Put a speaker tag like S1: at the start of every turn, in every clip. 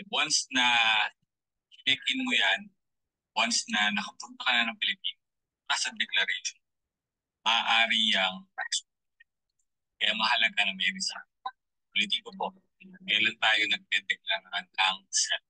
S1: once na check-in mo yan, once na nakapunta ka na ng Pilipinas, nasa declaration, maaari yang kaya mahalaga na may resign. Ulitin ko po, kailan tayo nagdedeklara ng self?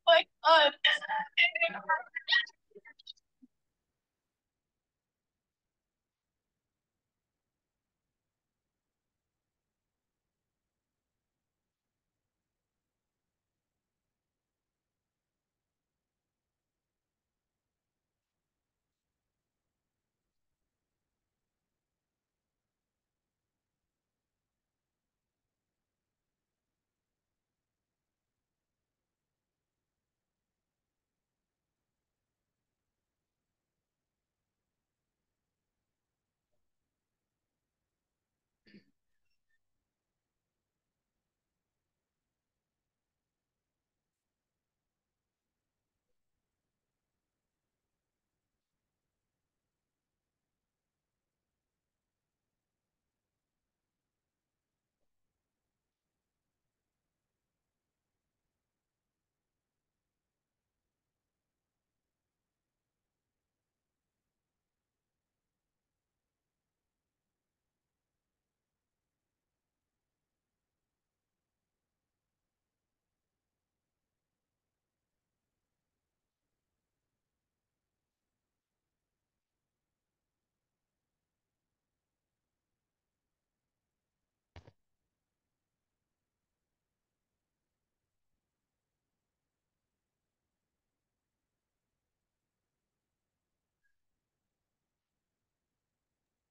S2: My God.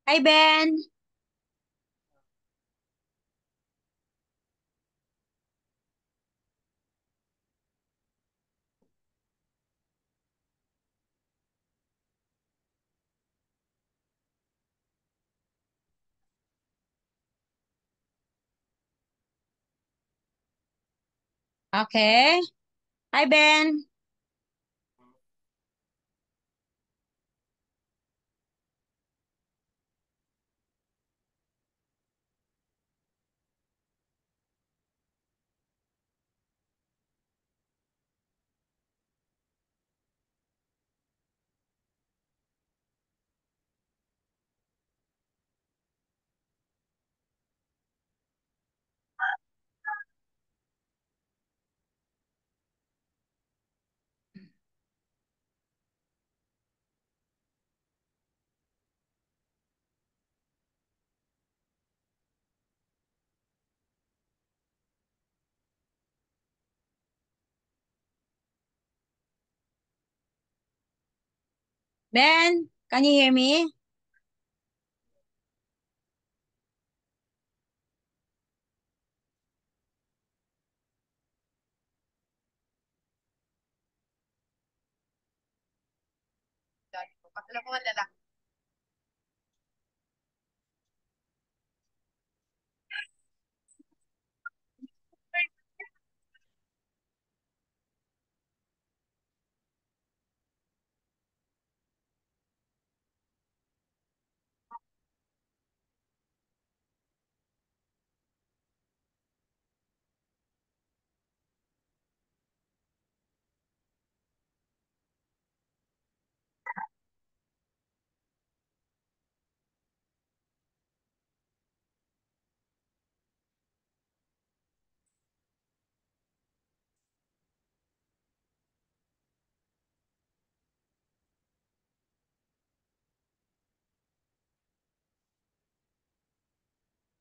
S3: Hi, Ben. Okay. Hi, Ben. Ben, can you hear me?
S2: Alam mo nga lalaki.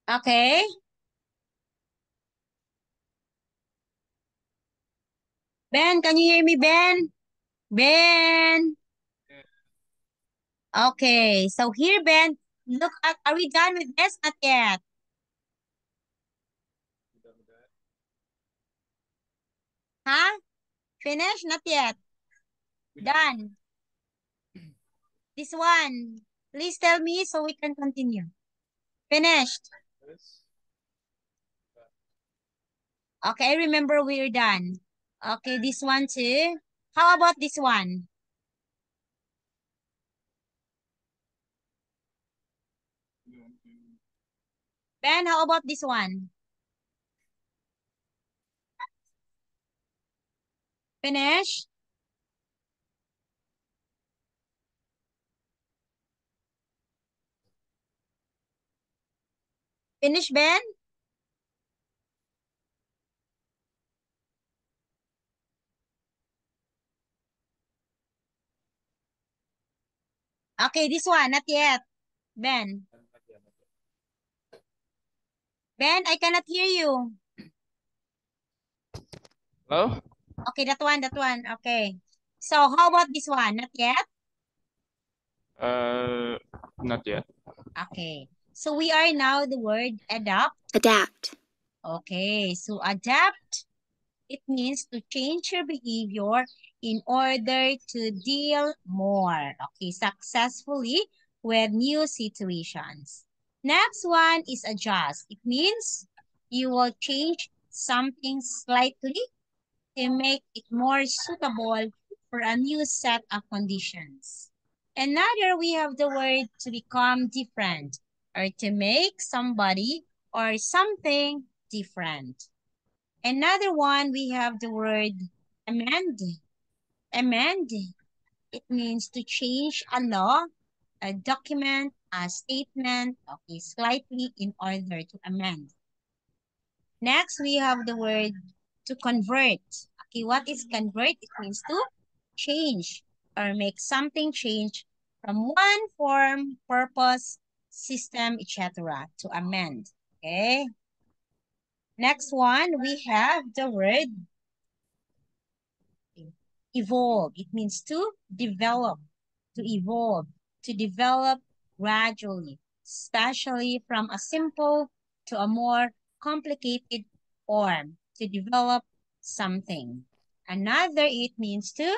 S3: Okay. Ben, can you hear me, Ben? Ben. Okay, so here, Ben, look at, are we done with this? Not yet. Huh? Finish? Not yet. Done. This one. Please tell me so we can continue. Finished. Okay, I remember we're done. Okay, this one too. How about this one? Ben, how about this one? Finish? Finish, Ben? Okay, this one, not yet. Ben. Ben, I cannot hear you.
S4: Hello?
S3: Okay, that one, that one. Okay. So, how about this one? Not yet?
S4: Not yet.
S3: Okay. So, we are now the word adapt.
S5: Adapt.
S3: Okay, so adapt, it means to change your behavior in order to deal more, okay, successfully with new situations. Next one is adjust. It means you will change something slightly to make it more suitable for a new set of conditions. Another, we have the word to become different or to make somebody or something different. Another one, we have the word amend. Amend, it means to change a law, a document, a statement, okay, slightly in order to amend. Next, we have the word to convert. Okay, what is convert? It means to change or make something change from one form, purpose, system, etc. to amend. Okay. Next one, we have the word evolve. It means to develop, to evolve, to develop gradually, especially from a simple to a more complicated form, to develop something. Another, it means to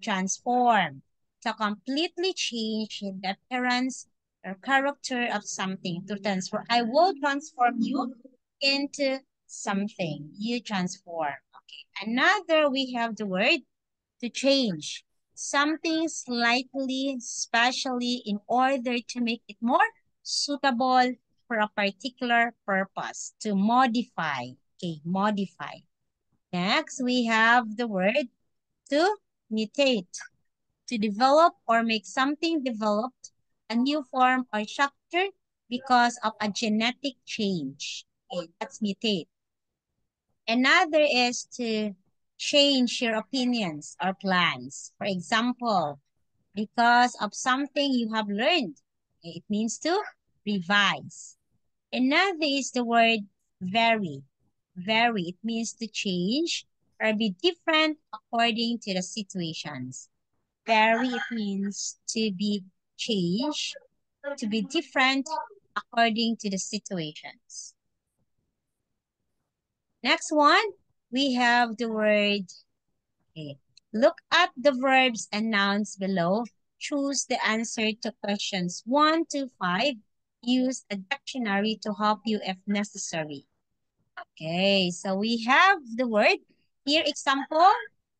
S3: transform, to completely change the appearance or character of something, to transform. I will transform you into something. You transform. Okay. Another, we have the word to change something slightly, specially in order to make it more suitable for a particular purpose, to modify. Okay, modify. Next, we have the word to mutate, to develop or make something developed, a new form or structure because of a genetic change. Okay, that's mutate. Another is to change your opinions or plans. For example, because of something you have learned, it means to revise. Another is the word vary. Vary, it means to change or be different according to the situations. Vary, it means to be changed, to be different according to the situations. Next one, we have the word, okay. Look at the verbs and nouns below. Choose the answer to questions 1 to 5. Use a dictionary to help you if necessary. Okay, so we have the word. Here, example,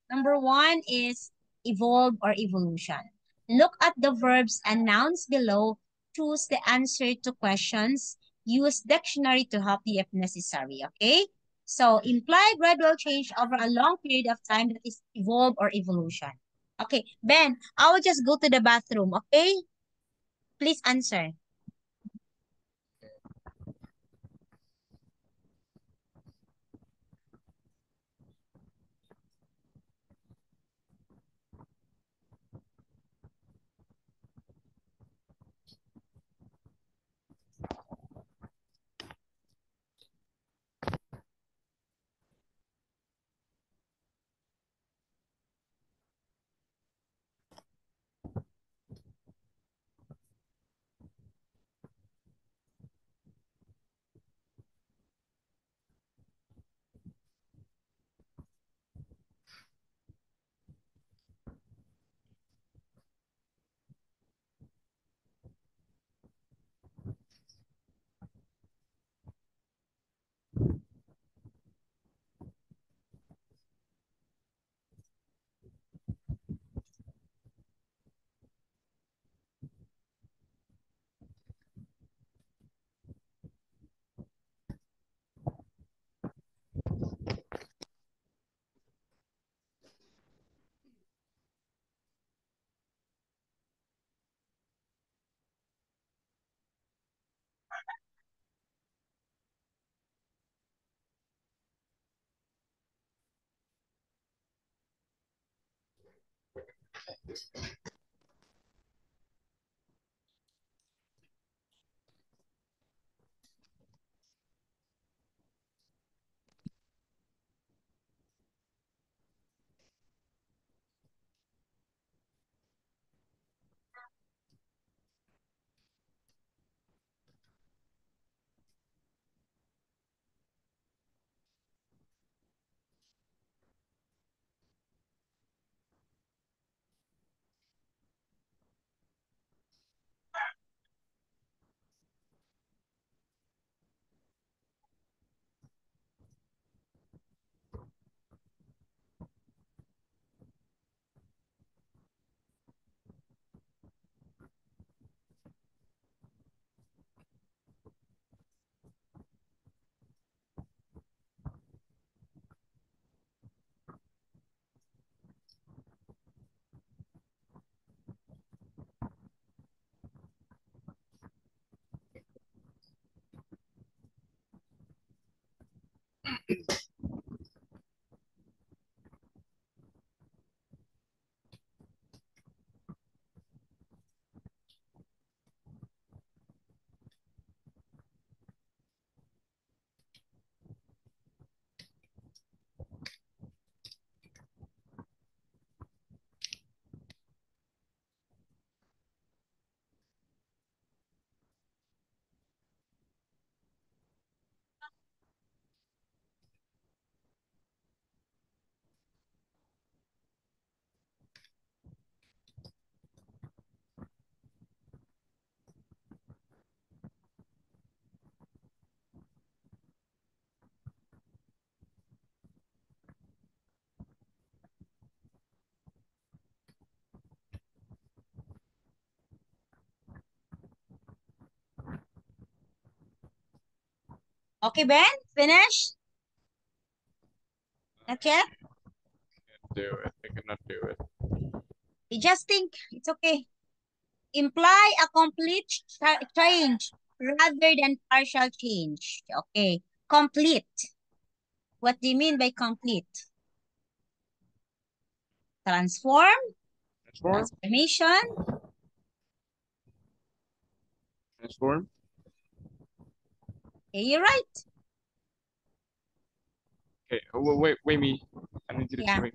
S3: number 1 is evolve or evolution. Look at the verbs and nouns below. Choose the answer to questions. Use dictionary to help you if necessary, okay? So, imply gradual change over a long period of time, that is evolve or evolution. Okay, Ben, I will just go to the bathroom, okay? Please answer. Okay, Ben? Finish? Not yet?
S4: Do it. I cannot do it.
S3: You just think. It's okay. Imply a complete change rather than partial change. Okay. Complete. What do you mean by complete? Transform,
S4: Transform.
S3: transformation.
S4: Transform.
S3: Okay, you're right.
S4: Okay. Oh, wait me. I need to
S3: Yeah.
S4: explain.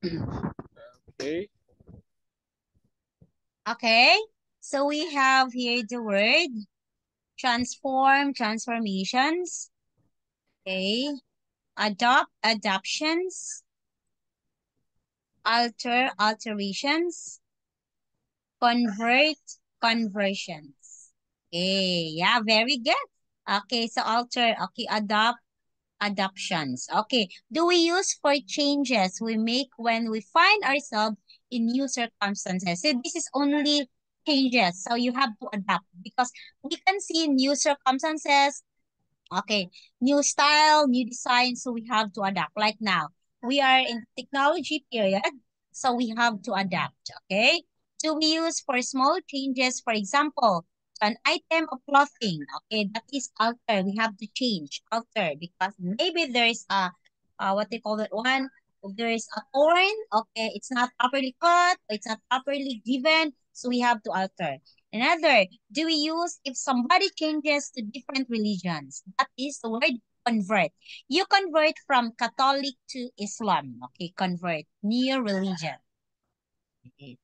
S4: Okay.
S3: Okay, so we have here the word transform, transformations. Okay, adopt, adoptions. Alter, alterations. Convert, conversions. Okay, yeah, very good. Okay, so alter, okay, adopt, adoptions. Okay, do we use for changes we make when we find ourselves in new circumstances? So this is only changes, so you have to adapt because we can see new circumstances. Okay, new style, new design, so we have to adapt. Like now, we are in technology period, so we have to adapt, okay? To be used for small changes, for example, an item of clothing, okay, that is alter. We have to change, alter, because maybe there is a, what they call that one, there is a torn, okay, it's not properly cut, it's not properly given, so we have to alter. Another, do we use if somebody changes to different religions? That is the word convert. You convert from Catholic to Islam. Okay, convert, new religion. Okay.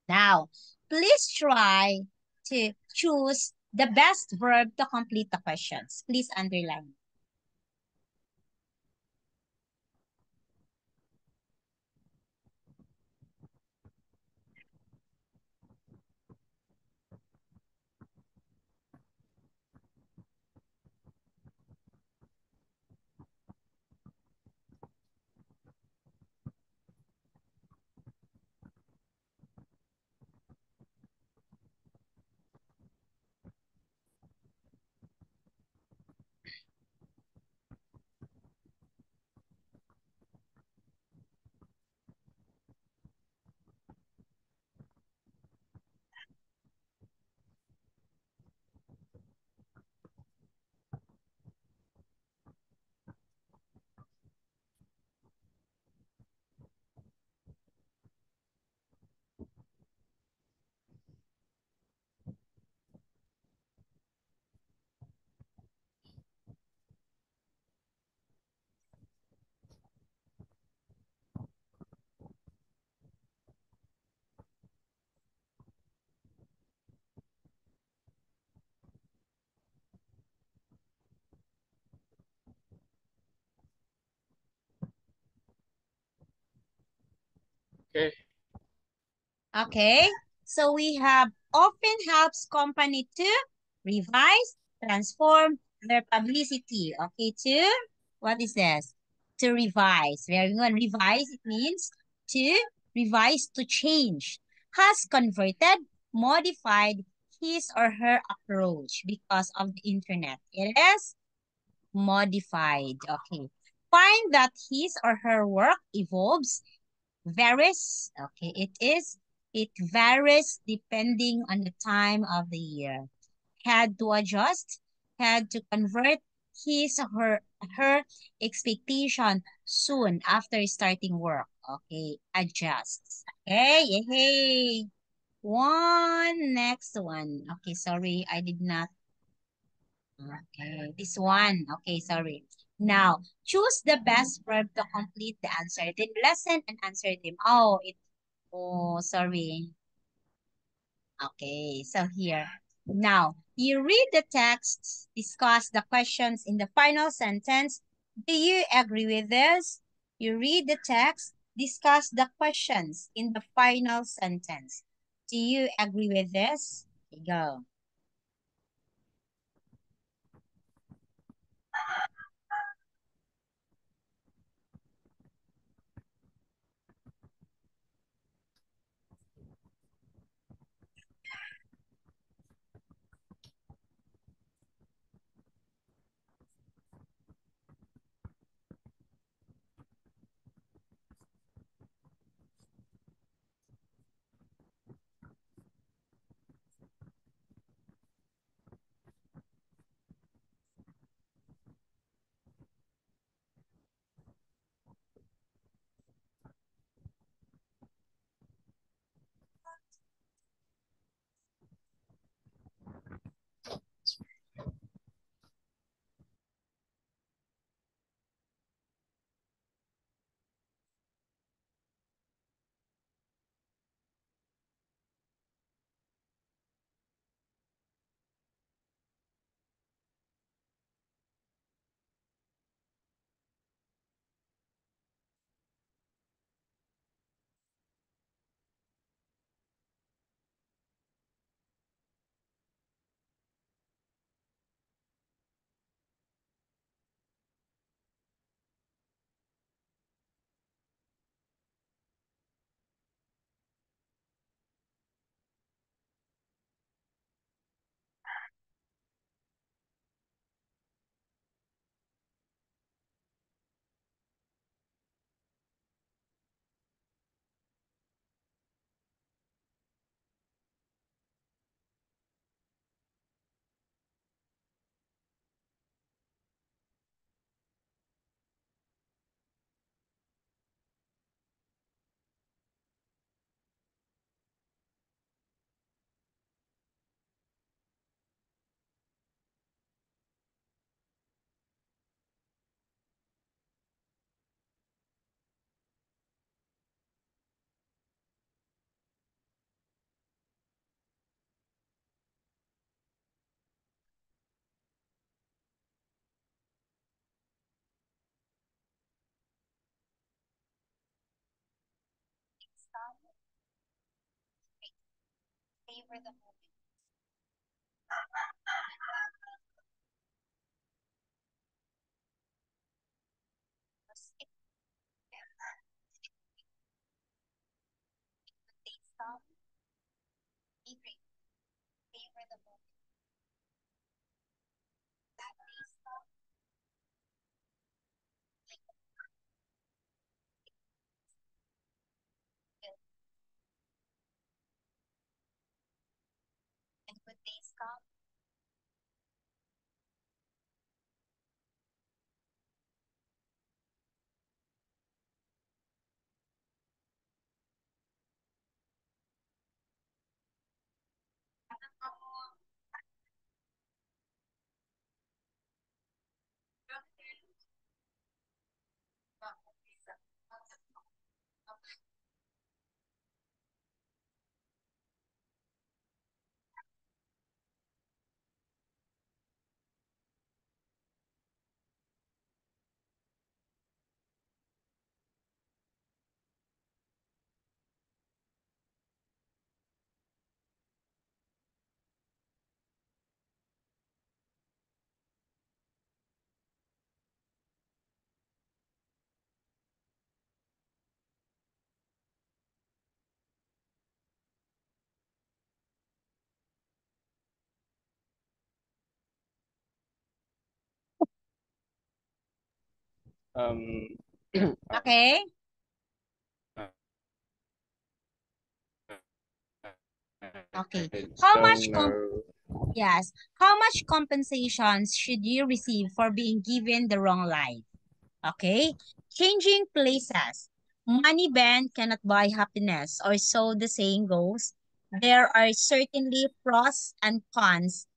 S3: Now, please try to choose the best verb to complete the questions. Please underline.
S4: Okay.
S3: Okay, so we have often helps company to revise, transform their publicity. Okay, to, what is this? To revise. Very good. Revise, it means to revise, to change. Has converted, modified his or her approach because of the internet. It is modified. Okay. Find that his or her work evolves, varies. Okay, it varies depending on the time of the year. Had to adjust, had to convert his or her expectation soon after starting work. Okay, adjust. Okay, yay. One, next one. Okay, sorry, I did not. Okay, this one. Okay, sorry. Now, choose the best verb to complete the answer. Then lesson and answer them. Oh, sorry. Okay, so here. Now, you read the text, discuss the questions in the final sentence. Do you agree with this? You read the text, discuss the questions in the final sentence. Do you agree with this? Okay, go.
S2: for the moment. And when days come,
S4: Um,
S3: Okay. Okay. How much yes. How much compensations should you receive for being given the wrong life? Okay. Changing places. Money band cannot buy happiness, or so the saying goes. There are certainly pros and cons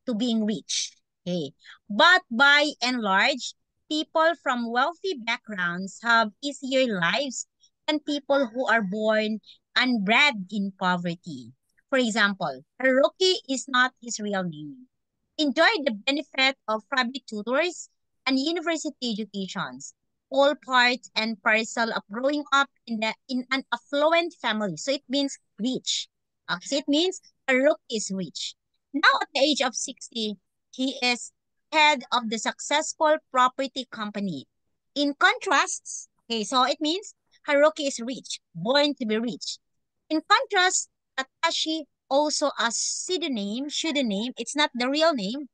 S3: to being rich. Okay. But by and large, people from wealthy backgrounds have easier lives than people who are born and bred in poverty. For example, Haruki is not his real name. Enjoy the benefit of private tutors and university educations, all part and parcel of growing up in an affluent family. So it means rich. Okay, so it means Haruki is rich. Now at the age of 60, he is head of the successful property company. In contrast, okay, so it means Haruki is rich, born to be rich. In contrast, Tatashi, also a pseudonym, it's not the real name,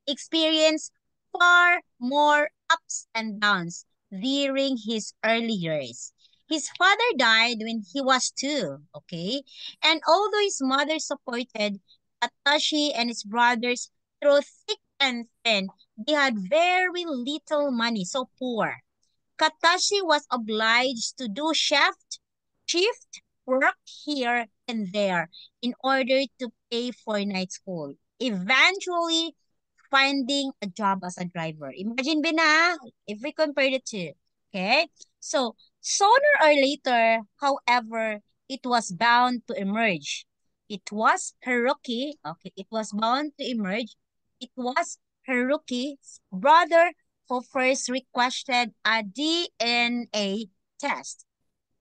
S3: experienced far more ups and downs during his early years. His father died when he was 2, okay? And although his mother supported Tatashi and his brothers through thick and thin, they had very little money, so poor. Katashi was obliged to do shift work here and there in order to pay for night school. Eventually, finding a job as a driver. Imagine, Bina, if we compare the two. Okay? So, sooner or later, however, it was bound to emerge. It was Haruki, okay, it was bound to emerge. It was Haruki's brother who first requested a DNA test.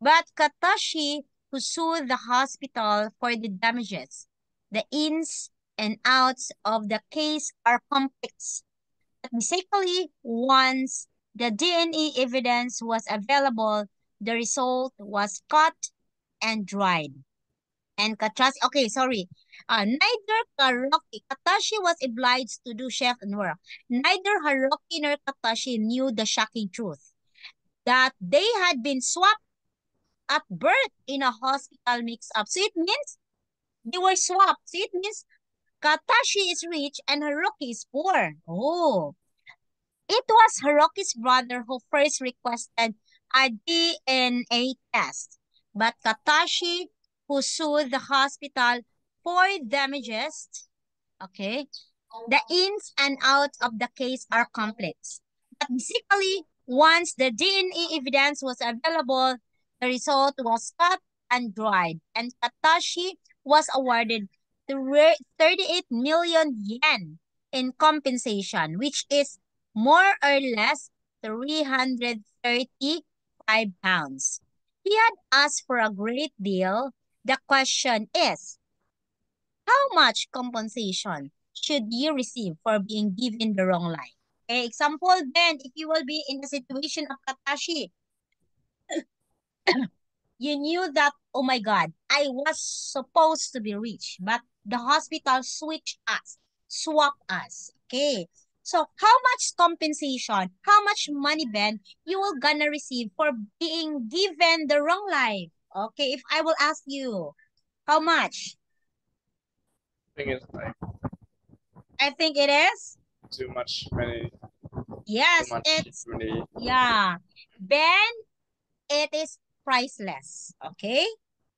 S3: But Katashi, who sued the hospital for the damages, the ins and outs of the case are complex. But basically, once the DNA evidence was available, the result was cut and dried. And Katashi, okay, sorry. Neither Katashi was obliged to do chef and work. Neither Haruki nor Katashi knew the shocking truth that they had been swapped at birth in a hospital mix-up. So it means they were swapped. So it means Katashi is rich and Haruki is poor. Oh. It was Haruki's brother who first requested a DNA test. But Katashi, who sued the hospital for damages, okay, the ins and outs of the case are complex. But basically, once the DNA evidence was available, the result was cut and dried, and Katashi was awarded 38 million yen in compensation, which is more or less 335 pounds. He had asked for a great deal. The question is, How much compensation should you receive for being given the wrong line? Okay, example, Ben, if you will be in the situation of Katashi, you knew that, oh my God, I was supposed to be rich, but the hospital swap us. Okay. So how much compensation, how much money, Ben, you will gonna receive for being given the wrong life? Okay, if I will ask you, how much?
S4: I think it's like
S3: I think it is.
S4: too much money, too
S3: Yes,
S4: much
S3: it's,
S4: money.
S3: yeah. Ben, it is priceless. Okay?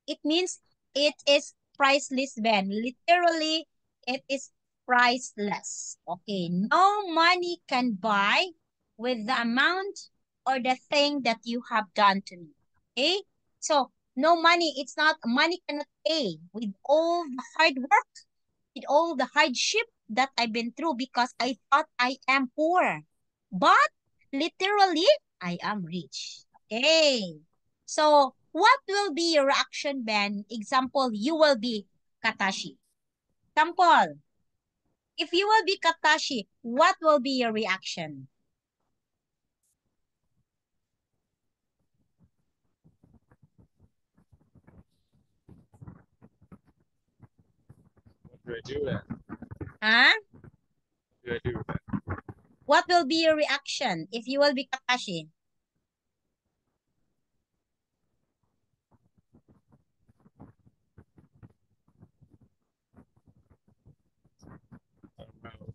S3: It means it is priceless, Ben. Literally, it is priceless. Okay? No money can buy with the amount or the thing that you have done to me. Okay? So, no money, it's not, money cannot pay with all the hard work, with all the hardship that I've been through because I thought I am poor. But literally, I am rich. Okay. So, what will be your reaction, Ben? Example, you will be Katashi. Example, if you will be Katashi, what will be your reaction?
S4: What do I do then?
S3: Huh?
S4: What do I do then?
S3: What will be your reaction if you will be Katashi?
S4: I don't know.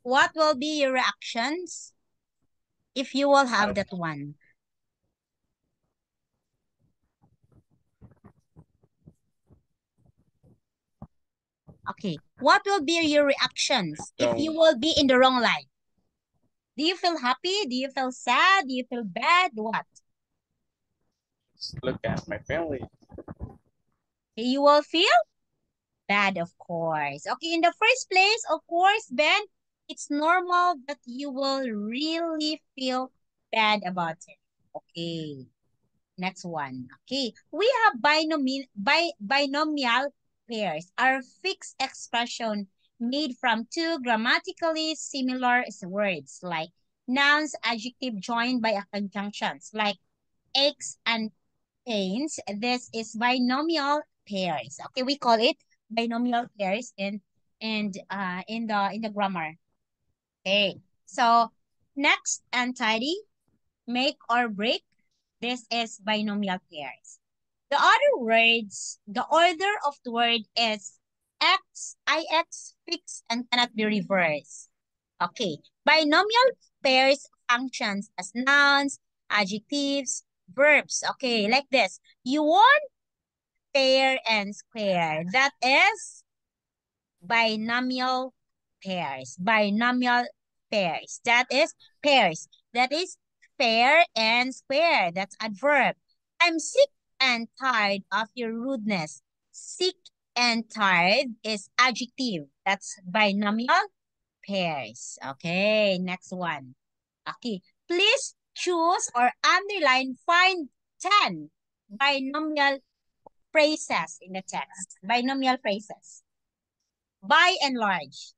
S3: What will be your reactions if you will
S4: I
S3: have
S4: don't
S3: that
S4: know.
S3: one? Okay. What will be your reactions if you
S4: Don't
S3: will be in the wrong line? Do you feel happy? Do you feel sad? Do you feel bad? What?
S4: just look at my family.
S3: You will feel bad, of course. Okay, in the first place, of course, Ben, it's normal that you will really feel bad about it. Okay, next one. Okay, we have binomial pairs, are fixed expression made from two grammatically similar words like nouns, adjective joined by a conjunctions like eggs and pains. This is binomial pairs. Okay, we call it binomial pairs in the grammar. Okay, so next, untidy, make or break. This is binomial pairs. The other words, the order of the word is ix, fixed, and cannot be reversed. Okay, binomial pairs functions as nouns, adjectives, verbs. Okay, like this. You want pair and square. That is binomial pairs. Binomial pairs. That is pairs. That is fair and square. That's adverb. I'm sick and tired of your rudeness. Sick and tired is adjective. That's binomial pairs. Okay, next one. Okay, please choose or underline, find 10 binomial phrases in the text. Binomial phrases. By and large.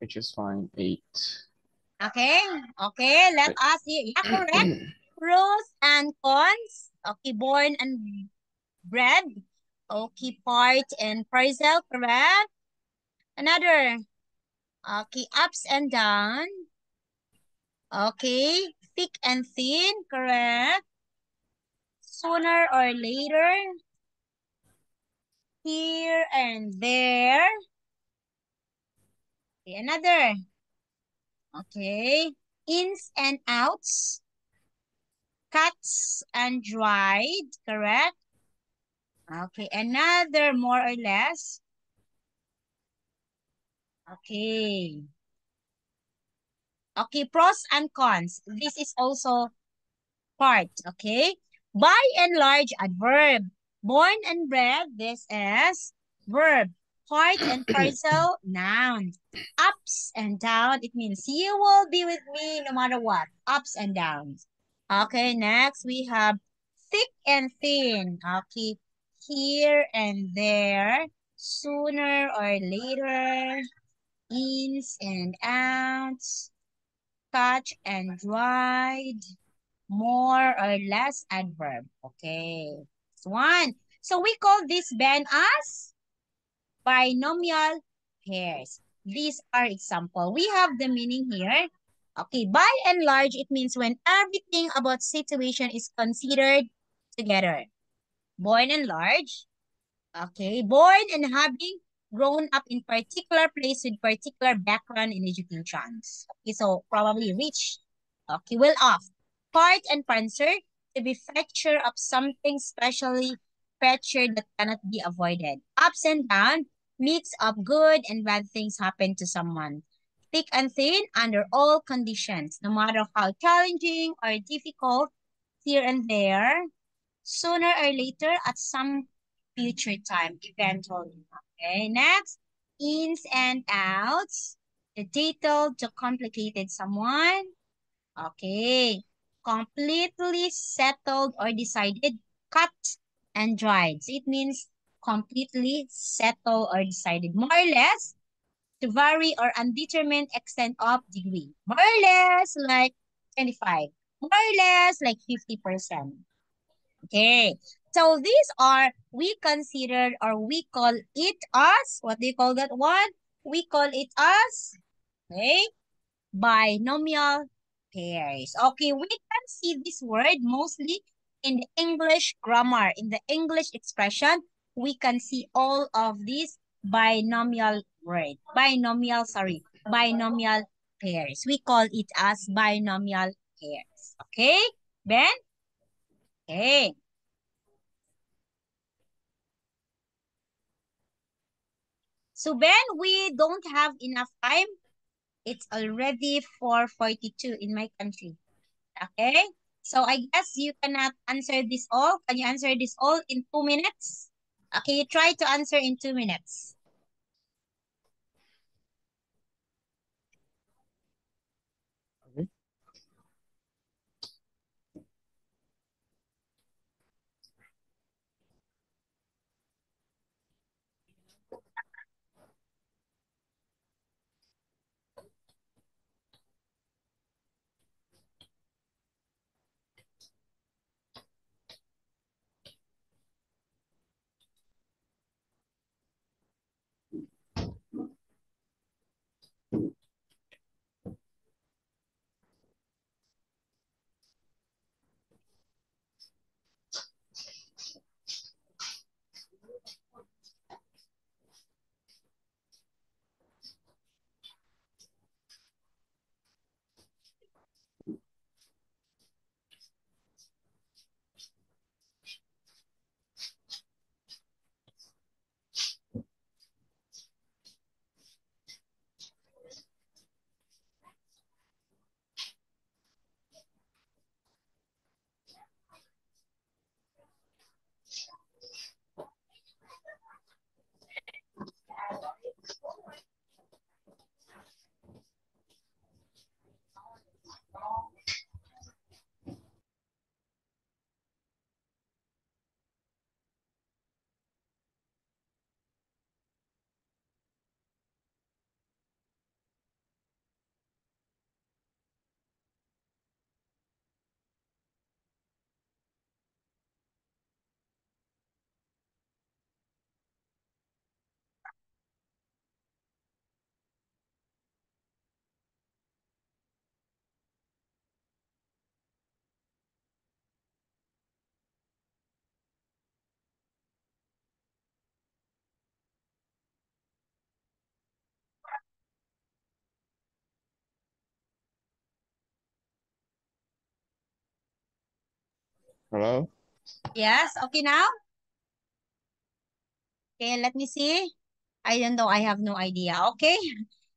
S4: which is fine. 8.
S3: Okay, okay, let us see. Yeah, correct. Pros and cons. Okay, born and bred. Okay, part and parcel, correct. Another. Okay, ups and down. Okay, thick and thin, correct. Sooner or later. Here and there. Okay, another. Okay, ins and outs. Cuts and dried, correct. Okay, another more or less. Okay. Okay, pros and cons. This is also part, okay? By and large, adverb. Born and bred, this is verb. Part and parcel, noun. Ups and down, it means you will be with me no matter what. Ups and downs. Okay, next we have thick and thin. Okay, here and there, sooner or later, ins and outs, touch and dried, more or less adverb. Okay, this one. So we call this band as binomial pairs. These are example. We have the meaning here. Okay, by and large, it means when everything about situation is considered together. Born and large, okay, born and having grown up in particular place with particular background in educations. Okay, so probably rich, okay, well off. Part and panzer, to be feature of something specially featured that cannot be avoided. Ups and down, mix of good and bad things happen to someone. Thick and thin under all conditions, no matter how challenging or difficult, here and there, sooner or later at some future time, eventually. Okay, next, ins and outs, the detailed to complicated someone. Okay, completely settled or decided, cut and dried. So it means completely settled or decided. More or less, to vary or undetermined extent of degree. More or less like 25. More or less like 50%. Okay, so these are, we considered or we call it as, what do you call that one? We call it as, okay, binomial pairs. Okay, we can see this word mostly in the English grammar. In the English expression, we can see all of these binomial word. Binomial pairs. We call it as binomial pairs. Okay, Ben? Okay. So Ben, we don't have enough time. It's already 4:42 in my country. Okay? So I guess you cannot answer this all. Can you answer this all in 2 minutes? Okay, you try to answer in 2 minutes.
S4: Okay. Hello?
S3: Yes, okay now? Okay, let me see. I don't know. I have no idea. Okay.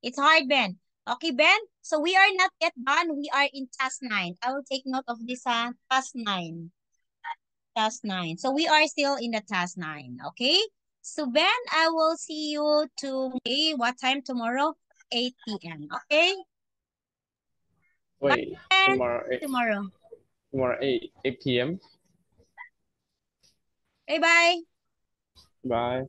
S3: It's hard, Ben. Okay, Ben. So we are not yet done. We are in task 9. I will take note of this task 9. Task 9. So we are still in the task 9. Okay. So Ben, I will see you what time tomorrow? 8 p.m. Okay.
S4: Wait,
S3: Ben,
S4: tomorrow
S3: tomorrow.
S4: 8 p.m.
S3: Bye bye.
S4: Bye.